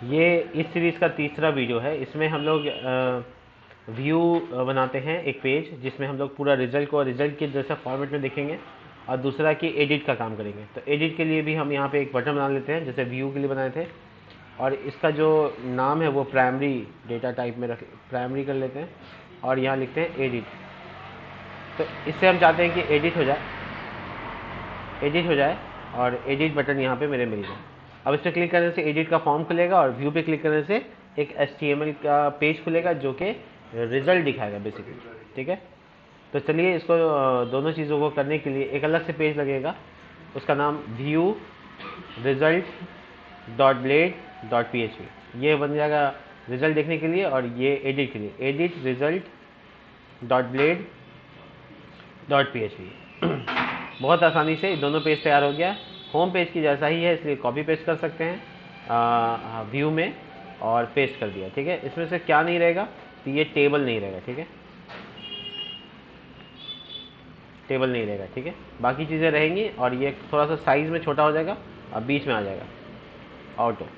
ये इस सीरीज़ का तीसरा वीडियो है। इसमें हम लोग व्यू बनाते हैं एक पेज जिसमें हम लोग पूरा रिजल्ट को रिजल्ट के जैसा फॉर्मेट में देखेंगे, और दूसरा कि एडिट का काम करेंगे। तो एडिट के लिए भी हम यहाँ पे एक बटन बना लेते हैं जैसे व्यू के लिए बनाए थे, और इसका जो नाम है वो प्राइमरी डेटा टाइप में प्राइमरी कर लेते हैं, और यहाँ लिखते हैं एडिट। तो इससे हम चाहते हैं कि एडिट हो जाए और एडिट बटन यहाँ पे मेरे मिल गए। अब इस पर क्लिक करने से एडिट का फॉर्म खुलेगा, और व्यू पे क्लिक करने से एक HTML का पेज खुलेगा जो कि रिजल्ट दिखाएगा बेसिकली। ठीक है, तो चलिए इसको दोनों चीज़ों को करने के लिए एक अलग से पेज लगेगा, उसका नाम view result dot blade dot PHP। ये बन जाएगा रिजल्ट देखने के लिए, और ये एडिट के लिए edit result dot blade dot PHP। बहुत आसानी से दोनों पेज तैयार हो गया। होम पेज की जैसा ही है, इसलिए कॉपी पेस्ट कर सकते हैं व्यू में और पेस्ट कर दिया। ठीक है, इसमें से क्या नहीं रहेगा, तो ये टेबल नहीं रहेगा। ठीक है, टेबल नहीं रहेगा। ठीक है, बाकी चीज़ें रहेंगी, और ये थोड़ा सा साइज़ में छोटा हो जाएगा और बीच में आ जाएगा ऑटो।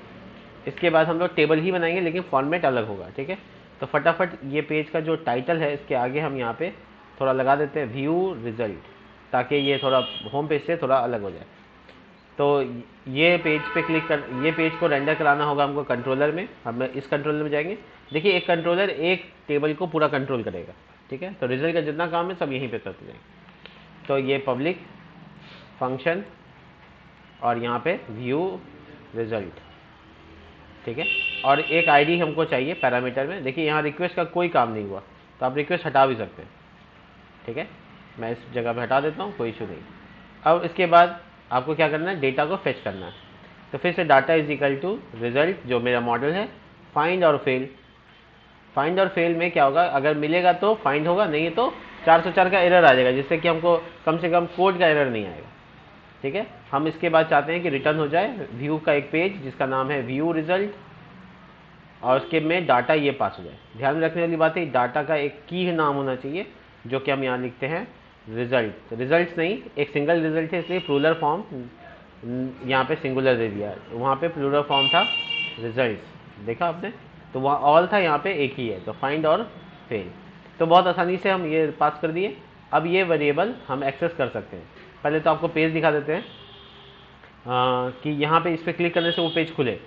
इसके बाद हम लोग टेबल ही बनाएंगे लेकिन फॉर्मेट अलग होगा। ठीक है, तो फटाफट ये पेज का जो टाइटल है इसके आगे हम यहाँ पे थोड़ा लगा देते हैं व्यू रिजल्ट, ताकि ये थोड़ा होम पेज से थोड़ा अलग हो जाए। तो ये पेज पे क्लिक कर, ये पेज को रेंडर कराना होगा हमको कंट्रोलर में। हम इस कंट्रोलर में जाएंगे। देखिए, एक कंट्रोलर एक टेबल को पूरा कंट्रोल करेगा। ठीक है, तो रिजल्ट का जितना काम है सब यहीं पे करते जाएंगे। तो ये पब्लिक फंक्शन और यहाँ पे व्यू रिजल्ट। ठीक है, और एक आईडी हमको चाहिए पैरामीटर में। देखिए, यहाँ रिक्वेस्ट का कोई काम नहीं हुआ, तो आप रिक्वेस्ट हटा भी सकते हैं। ठीक है, मैं इस जगह पे हटा देता हूँ, कोई इशू नहीं। अब इसके बाद आपको क्या करना है, डेटा को फेच करना है। तो फिर से data is equal to result, जो मेरा मॉडल है, फाइंड और फेल। फाइंड और फेल में क्या होगा, अगर मिलेगा तो फाइंड होगा, नहीं तो 404 का एरर आ जाएगा, जिससे कि हमको कम से कम कोड का एरर नहीं आएगा। ठीक है, हम इसके बाद चाहते हैं कि रिटर्न हो जाए व्यू का एक पेज जिसका नाम है व्यू रिजल्ट, और उसके में डाटा ये पास हो जाए। ध्यान में रखने वाली बात है, डाटा का एक की नाम होना चाहिए, जो कि हम यहाँ लिखते हैं रिजल्ट। रिजल्ट्स नहीं, एक सिंगल रिजल्ट है इसलिए प्लूरल फॉर्म यहाँ पे सिंगुलर दे दिया, वहाँ पे प्लूरल फॉर्म था रिजल्ट्स, देखा आपने। तो वहाँ ऑल था, यहाँ पे एक ही है, तो फाइंड और फेल। तो बहुत आसानी से हम ये पास कर दिए। अब ये वेरिएबल हम एक्सेस कर सकते हैं। पहले तो आपको पेज दिखा देते हैं कि यहाँ पे इस पर क्लिक करने से वो पेज खुले।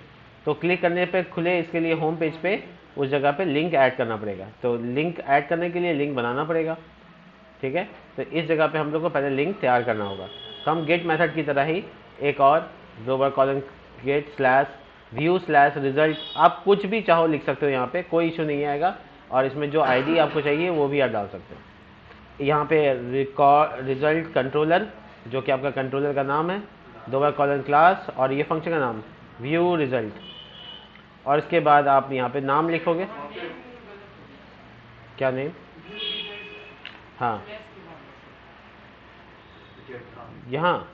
तो क्लिक करने पे खुले, इसके लिए होम पेज पे उस जगह पे लिंक ऐड करना पड़ेगा। तो लिंक ऐड करने के लिए लिंक बनाना पड़ेगा। ठीक है, तो इस जगह पे हम लोग को पहले लिंक तैयार करना होगा। तो हम गेट मेथड की तरह ही एक और दो बार colon get slash view slash result, आप कुछ भी चाहो लिख सकते हो, यहाँ पे कोई इशू नहीं आएगा। और इसमें जो आईडी आपको चाहिए वो भी आप डाल सकते हो। यहाँ पे रिजल्ट कंट्रोलर, जो कि आपका कंट्रोलर का नाम है, दो बार कॉलन क्लास, और ये फंक्शन का नाम व्यू रिजल्ट। और इसके बाद आप यहाँ पे नाम लिखोगे, क्या नेम, हाँ यहाँ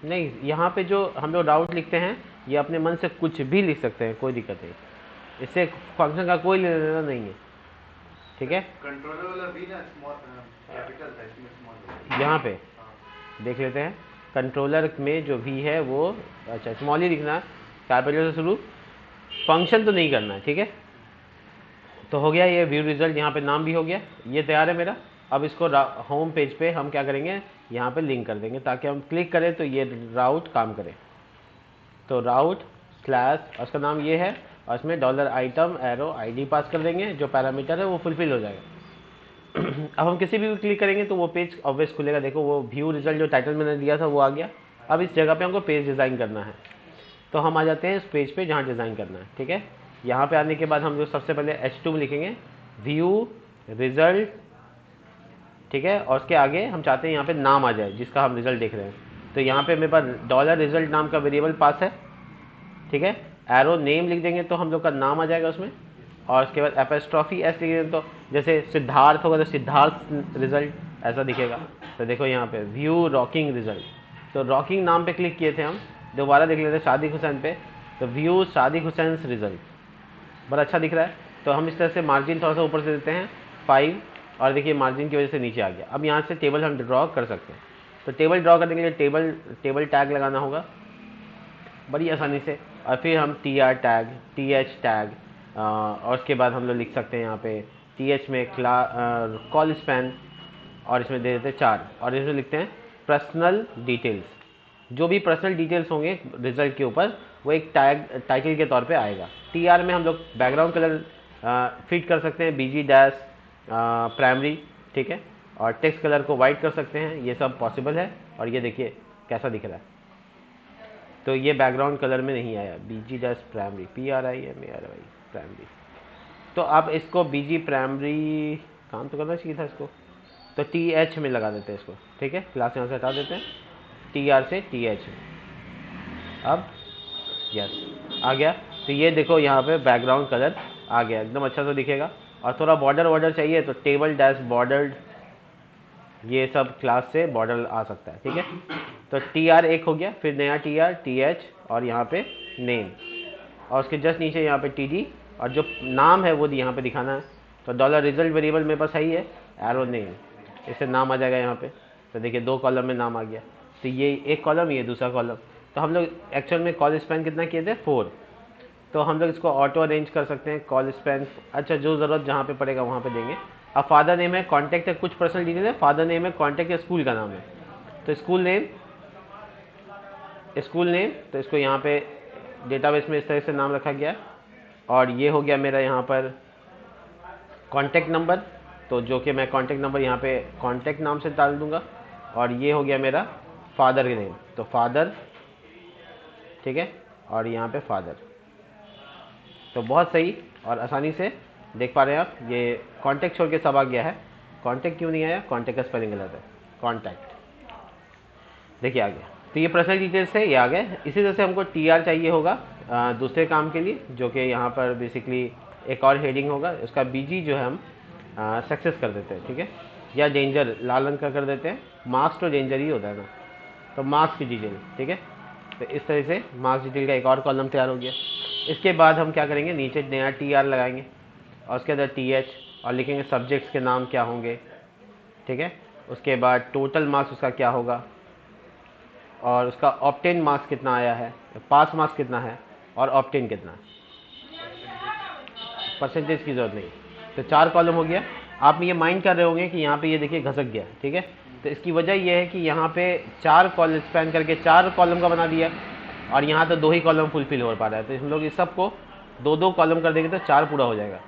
नहीं, यहाँ पे जो हम लोग राउट लिखते हैं ये अपने मन से कुछ भी लिख सकते हैं, कोई दिक्कत नहीं, इससे फंक्शन का कोई लेना देना नहीं है। ठीक है, कंट्रोलर वाला भी ना स्मॉल कैपिटल था, इसमें स्मॉल। यहाँ पे देख लेते हैं, कंट्रोलर में जो भी है वो अच्छा स्मॉल ही लिखना है, कैपिटल से शुरू, फंक्शन तो नहीं करना है। ठीक है, तो हो गया ये व्यू रिजल्ट, यहाँ पे नाम भी हो गया, ये तैयार है मेरा। अब इसको होम पेज पे हम क्या करेंगे, यहाँ पे लिंक कर देंगे, ताकि हम क्लिक करें तो ये राउट काम करे। तो राउट स्लैश, उसका नाम ये है, और इसमें डॉलर आइटम एरो आईडी पास कर देंगे, जो पैरामीटर है वो फुलफिल हो जाएगा। अब हम किसी भी क्लिक करेंगे तो वो पेज ऑब्वियस खुलेगा। देखो, वो व्यू रिजल्ट जो टाइटल मैंने दिया था वो आ गया। अब इस जगह पे हमको पेज डिज़ाइन करना है, तो हम आ जाते हैं इस पेज पे जहाँ डिज़ाइन करना है। ठीक है, यहाँ पे आने के बाद हम लोग सबसे पहले H2 में लिखेंगे व्यू रिजल्ट। ठीक है, और उसके आगे हम चाहते हैं यहाँ पे नाम आ जाए जिसका हम रिजल्ट देख रहे हैं। तो यहाँ पे मेरे पास डॉलर रिजल्ट नाम का वेरिएबल पास है। ठीक है, एरो नेम लिख देंगे तो हम लोग का नाम आ जाएगा उसमें, और उसके बाद एपोस्ट्रोफी एस लिख देंगे तो जैसे सिद्धार्थ होगा तो सिद्धार्थ रिजल्ट ऐसा दिखेगा। तो देखो यहाँ पे व्यू रॉकिंग रिजल्ट, तो रॉकिंग नाम पे क्लिक किए थे हम, दोबारा देख लेते हैं सादिक हुसैन पे, तो व्यू सादिक हुसैन रिजल्ट, बड़ा अच्छा दिख रहा है। तो हम इस तरह से मार्जिन थोड़ा सा ऊपर से देते हैं 5, और देखिए मार्जिन की वजह से नीचे आ गया। अब यहाँ से टेबल हम ड्रॉ कर सकते हैं। तो टेबल ड्रॉ करने के लिए टेबल टैग लगाना होगा बड़ी आसानी से, और फिर हम TR टैग, TH टैग, और उसके बाद हम लोग लिख सकते हैं यहाँ पे TH में कॉल स्पैन, और इसमें दे देते हैं 4, और इसमें लिखते हैं पर्सनल डिटेल्स। जो भी पर्सनल डिटेल्स होंगे रिजल्ट के ऊपर वो एक टैग टाइटल के तौर पे आएगा। TR में हम लोग बैकग्राउंड कलर फिट कर सकते हैं BG डैश प्राइमरी, ठीक है, और टेक्स्ट कलर को वाइट कर सकते हैं, ये सब पॉसिबल है। और ये देखिए कैसा दिख रहा है, तो ये बैकग्राउंड कलर में नहीं आया, BG dash primary, PRIMARY primary. तो आप इसको BG प्राइमरी काम तो करना चाहिए था इसको, तो TH में लगा देते हैं इसको, ठीक है, क्लास यहाँ से हटा देते हैं, TR से TH। अब यस आ गया। तो ये देखो यहाँ पे बैकग्राउंड कलर आ गया, एकदम अच्छा सा दिखेगा। और थोड़ा बॉर्डर चाहिए तो टेबल डैश बॉर्डर्ड, ये सब क्लास से बॉर्डर आ सकता है, ठीक है। तो TR एक हो गया, फिर नया TR, TH, और यहाँ पे नेम, और उसके जस्ट नीचे यहाँ पे TD, और जो नाम है वो यहाँ पे दिखाना है। तो डॉलर रिजल्ट वेरिएबल मेरे पास सही है, एरो नेम, इससे नाम आ जाएगा यहाँ पे। तो देखिए 2 कॉलम में नाम आ गया, तो ये एक कॉलम, ये दूसरा कॉलम। तो हम लोग एक्चुअल में कॉल स्पैन कितना किए थे, 4। तो हम लोग इसको ऑटो अरेंज कर सकते हैं, कॉल स्पैन, अच्छा जो ज़रूरत जहाँ पे पड़ेगा वहाँ पे देंगे। अब फादर नेम है, कॉन्टैक्ट है, कुछ पर्सनल डिटेल है, फादर नेम है, कॉन्टैक्ट है, स्कूल का नाम है, तो स्कूल नेम, तो इसको यहाँ पे डेटाबेस में इस तरह से नाम रखा गया। और ये हो गया मेरा यहाँ पर कॉन्टैक्ट नंबर, तो जो कि मैं कॉन्टैक्ट नंबर यहाँ पे कॉन्टैक्ट नाम से डाल दूँगा। और ये हो गया मेरा फादर का नेम, तो फादर, ठीक है, और यहाँ पे फादर। तो बहुत सही और आसानी से देख पा रहे हैं आप, ये कॉन्टैक्ट छोड़ के सब आ गया है। कॉन्टैक्ट क्यों नहीं आया, कॉन्टैक्ट का स्पेलिंग गलत है, कॉन्टैक्ट, देखिए आ गया। तो ये पर्सनल डिटेल्स है, ये आ गए। इसी तरह से हमको TR चाहिए होगा दूसरे काम के लिए, जो कि यहाँ पर बेसिकली एक और हेडिंग होगा, उसका BG जो है हम सक्सेस कर देते हैं, ठीक है, या डेंजर लाल रंग का कर देते हैं। मार्क्स तो डेंजर ही होता है ना, तो मार्क्स की डिटेल, ठीक है। तो इस तरह से मार्क्स डिटेल का एक और कॉलम तैयार हो गया। इसके बाद हम क्या करेंगे, नीचे नया TR लगाएंगे, और उसके अंदर TH, और लिखेंगे सब्जेक्ट्स के नाम क्या होंगे, ठीक है। उसके बाद टोटल मार्क्स उसका क्या होगा, और उसका ऑब्टेन मार्क्स कितना आया है, पास मार्क्स कितना है, और ऑब्टेन कितना है। परसेंटेज की ज़रूरत नहीं। तो 4 कॉलम हो गया। आप ये माइंड कर रहे होंगे कि यहाँ पे ये देखिए घसक गया, ठीक है। तो इसकी वजह ये है कि यहाँ पे 4 कॉलम स्पैन करके 4 कॉलम का बना दिया, और यहाँ तो 2 ही कॉलम फुलफिल हो पा रहा है। तो हम लोग इस सब को 2-2 कॉलम कर देंगे तो 4 पूरा हो जाएगा।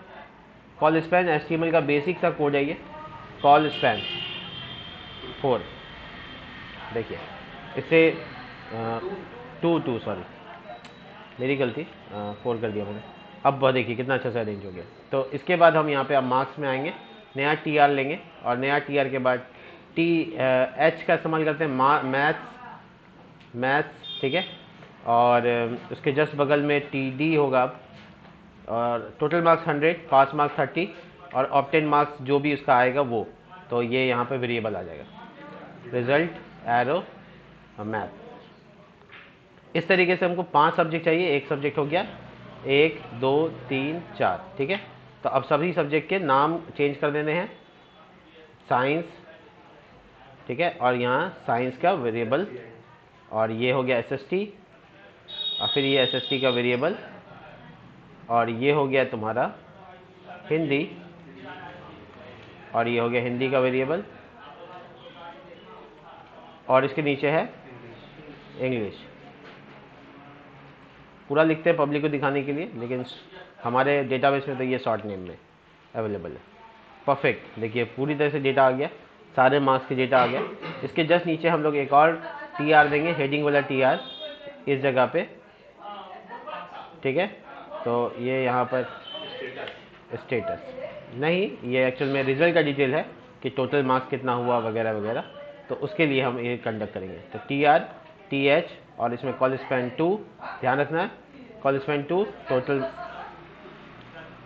कॉल स्पैन HTML का बेसिक सा कोड है ये, कॉल स्पैन 4, देखिए इससे 2 सॉरी मेरी गलती, 4 कर दिया मैंने। अब देखिए कितना अच्छा सा अरेंज हो गया। तो इसके बाद हम यहाँ पे अब मार्क्स में आएंगे, नया TR लेंगे, और नया TR के बाद H का इस्तेमाल करते हैं, मैथ्स, ठीक है। और उसके जस्ट बगल में TD होगा, और टोटल मार्क्स 100, पास मार्क्स 30, और ऑब्टेन मार्क्स जो भी उसका आएगा वो। तो ये यहाँ पे वेरिएबल आ जाएगा, रिजल्ट एरो मैथ। इस तरीके से हमको 5 सब्जेक्ट चाहिए, एक सब्जेक्ट हो गया, 1 2 3 4, ठीक है। तो अब सभी सब्जेक्ट के नाम चेंज कर देने हैं, साइंस, ठीक है, और यहाँ साइंस का वेरिएबल, और ये हो गया SST, और फिर ये SST का वेरिएबल, और ये हो गया तुम्हारा हिंदी, और ये हो गया हिंदी का वेरिएबल, और इसके नीचे है इंग्लिश। पूरा लिखते हैं पब्लिक को दिखाने के लिए, लेकिन हमारे डेटाबेस में तो ये शॉर्ट नेम में अवेलेबल है। परफेक्ट, देखिए पूरी तरह से डेटा आ गया, सारे मार्क्स के डेटा आ गया। इसके जस्ट नीचे हम लोग एक और TR देंगे, हेडिंग वाला TR इस जगह पे, ठीक है। तो ये यहाँ पर स्टेटस नहीं, ये एक्चुअल में रिजल्ट का डिटेल है कि टोटल मार्क्स कितना हुआ वगैरह वगैरह, तो उसके लिए हम ये कंडक्ट करेंगे। तो TR TH, और इसमें कॉल स्पैन 2, ध्यान रखना है, call span 2,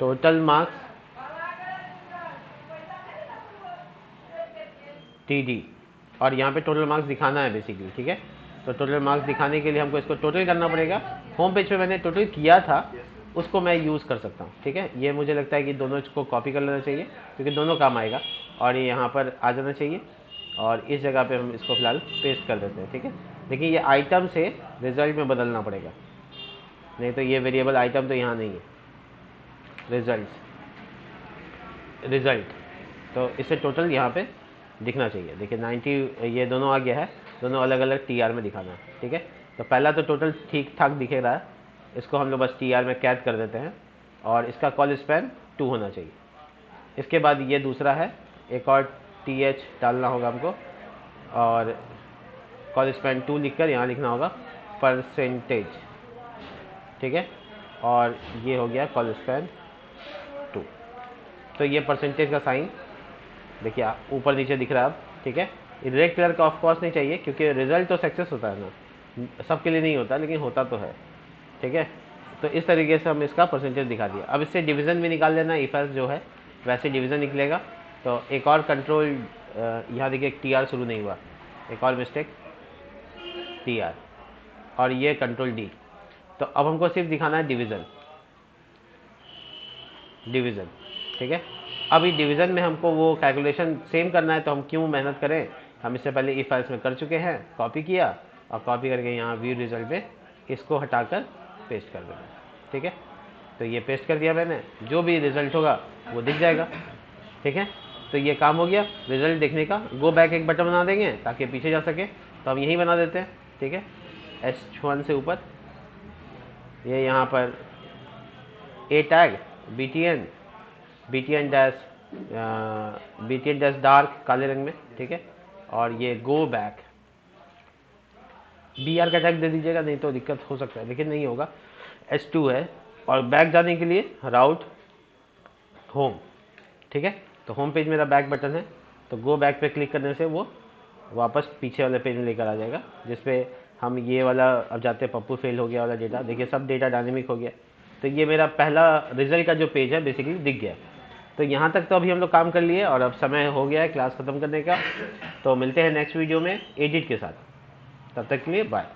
total marks TD, और यहाँ पे टोटल मार्क्स दिखाना है बेसिकली, ठीक है। तो टोटल मार्क्स दिखाने के लिए हमको इसको टोटल करना पड़ेगा। होम पेज पे मैंने टोटल किया था, उसको मैं यूज़ कर सकता हूँ, ठीक है। ये मुझे लगता है कि दोनों को कॉपी कर लेना चाहिए, क्योंकि दोनों काम आएगा, और ये यहाँ पर आ जाना चाहिए, और इस जगह पे हम इसको फिलहाल पेस्ट कर देते हैं, ठीक है। देखिए ये आइटम से रिजल्ट में बदलना पड़ेगा, नहीं तो ये वेरिएबल आइटम तो यहाँ नहीं है। रिजल्ट तो इससे टोटल यहाँ पे दिखना चाहिए। देखिए 90 ये दोनों आ गया है, दोनों अलग अलग टी आर में दिखाना है, ठीक है। तो पहला तो टोटल ठीक ठाक दिख रहा है, इसको हम लोग बस टी आर में कैद कर देते हैं और इसका कॉल स्पैन 2 होना चाहिए। इसके बाद ये दूसरा है, एक और टी एच डालना होगा हमको और कॉल स्पैन 2 लिखकर यहाँ लिखना होगा परसेंटेज, ठीक है। और ये हो गया कॉल स्पैन 2। तो ये परसेंटेज का साइन देखिए आप ऊपर नीचे दिख रहा है अब, ठीक है। रेड कलर का ऑफ कोर्स नहीं चाहिए क्योंकि रिजल्ट तो सक्सेस होता है ना, सबके लिए नहीं होता लेकिन होता तो है, ठीक है। तो इस तरीके से हम इसका परसेंटेज दिखा दिया। अब इससे डिवीज़न भी निकाल लेना, इफ एल्स जो है वैसे डिवीज़न निकलेगा। तो एक और कंट्रोल यहाँ देखिए टी आर शुरू नहीं हुआ, एक और मिस्टेक टी आर और ये कंट्रोल डी। तो अब हमको सिर्फ दिखाना है डिवीज़न, ठीक है। अब इस डिवीज़न में हमको वो कैलकुलेशन सेम करना है, तो हम क्यों मेहनत करें, हम इससे पहले इफ एल्स में कर चुके हैं। कॉपी किया और कॉपी करके यहाँ व्यू रिजल्ट में इसको हटाकर पेस्ट कर देना, ठीक है। तो ये पेस्ट कर दिया मैंने, जो भी रिजल्ट होगा वो दिख जाएगा, ठीक है। तो ये काम हो गया रिजल्ट देखने का। गो बैक एक बटन बना देंगे ताकि पीछे जा सके, तो हम यही बना देते हैं, ठीक है। H1 से ऊपर ये यहाँ पर ए टैग BTN डैश डार्क काले रंग में, ठीक है। और ये गो बैक BR का टैग दे दीजिएगा, नहीं तो दिक्कत हो सकता है लेकिन नहीं होगा। H2 है और बैक जाने के लिए राउट होम, ठीक है। तो होम पेज मेरा बैक बटन है, तो गो बैक पे क्लिक करने से वो वापस पीछे वाले पेज में लेकर आ जाएगा, जिसपे हम ये वाला अब जाते हैं पप्पू फेल हो गया वाला डेटा। देखिए सब डेटा डायनेमिक हो गया। तो ये मेरा पहला रिजल्ट का जो पेज है बेसिकली दिख गया। तो यहाँ तक तो अभी हम लोग काम कर लिए और अब समय हो गया है क्लास ख़त्म करने का। तो मिलते हैं नेक्स्ट वीडियो में एडिट के साथ, तब तक के लिए बाय।